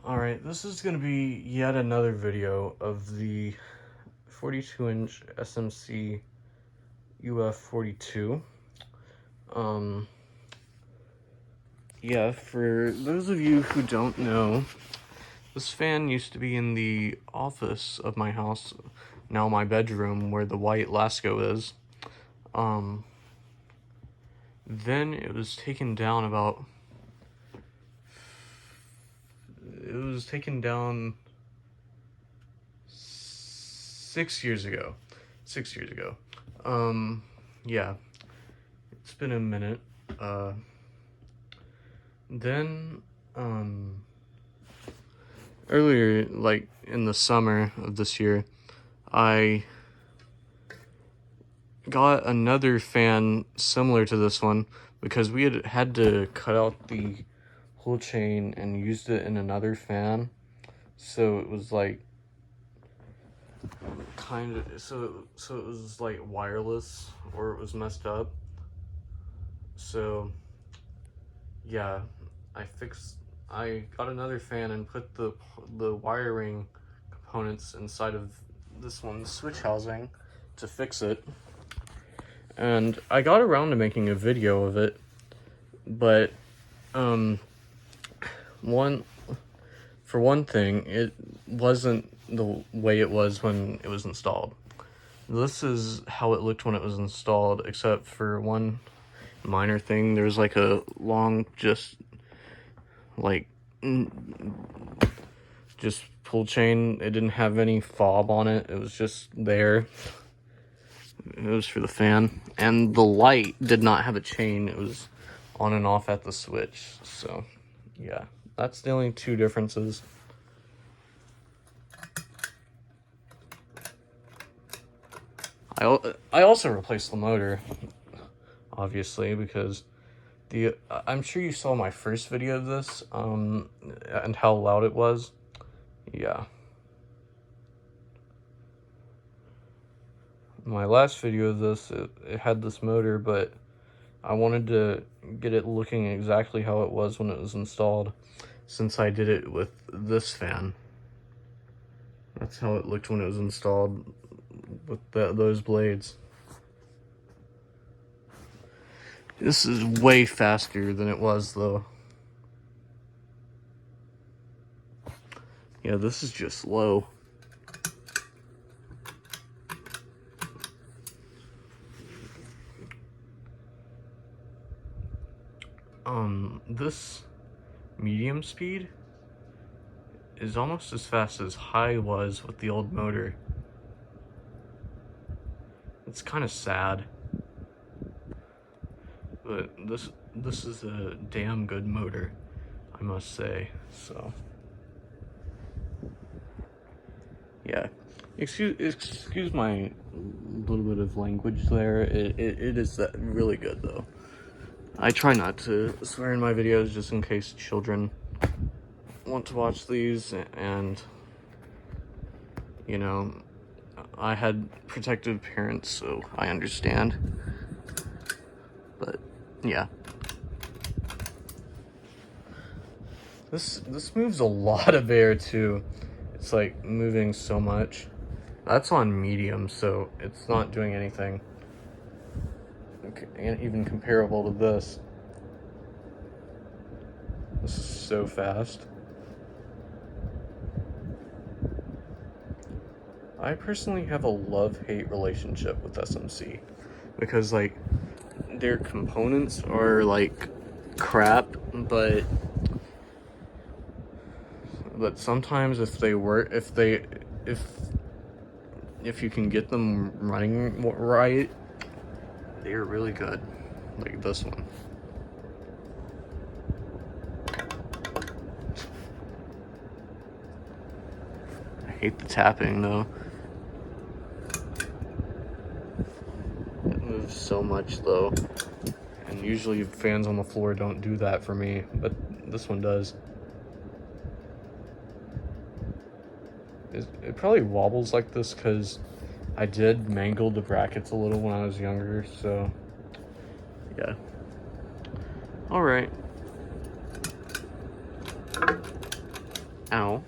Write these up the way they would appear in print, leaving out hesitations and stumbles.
Alright, this is going to be yet another video of the 42-inch SMC UF42. Yeah, for those of you who don't know, this fan used to be in the office of my house, now my bedroom, where the white Lasco is. Then it was taken down about... It was taken down 6 years ago. 6 years ago. Yeah. It's been a minute. Then, earlier, like, in the summer of this year, I got another fan similar to this one because we had to cut out the whole chain and used it in another fan. So it was like so it was like wireless, or it was messed up. So yeah, I got another fan and put the wiring components inside of this one's switch housing to fix it. And I got around to making a video of it, but for one thing, it wasn't the way it was when it was installed. This is how it looked when it was installed, except for one minor thing. There's like a long just pull chain. It didn't have any fob on it. It was just there. It was for the fan. And the light did not have a chain. It was on and off at the switch. So yeah, that's the only two differences. I also replaced the motor, obviously, because I'm sure you saw my first video of this, and how loud it was. Yeah. My last video of this, it had this motor, but I wanted to get it looking exactly how it was when it was installed, since I did it with this fan. That's how it looked when it was installed with those blades. This is way faster than it was, though. Yeah, this is just low. This medium speed is almost as fast as high was with the old motor. It's kind of sad, but this is a damn good motor, I must say. So yeah, excuse my little bit of language there. It is that really good, though. I try not to swear in my videos just in case children want to watch these, and you know, I had protective parents, so I understand. But yeah, this moves a lot of air too. It's like moving so much. That's on medium, so it's not doing anything even comparable to this. This is so fast. I personally have a love-hate relationship with SMC, because like their components are like crap, but sometimes if you can get them running right, they're really good, like this one. I hate the tapping, though. It moves so much, though, and usually fans on the floor don't do that for me, but this one does. It probably wobbles like this because I did mangle the brackets a little when I was younger, so yeah. All right. Ow.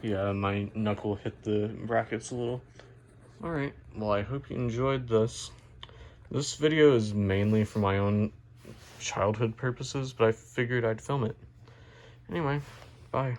Yeah, my knuckle hit the brackets a little. Alright, well, I hope you enjoyed this. This video is mainly for my own childhood purposes, but I figured I'd film it. Anyway, bye.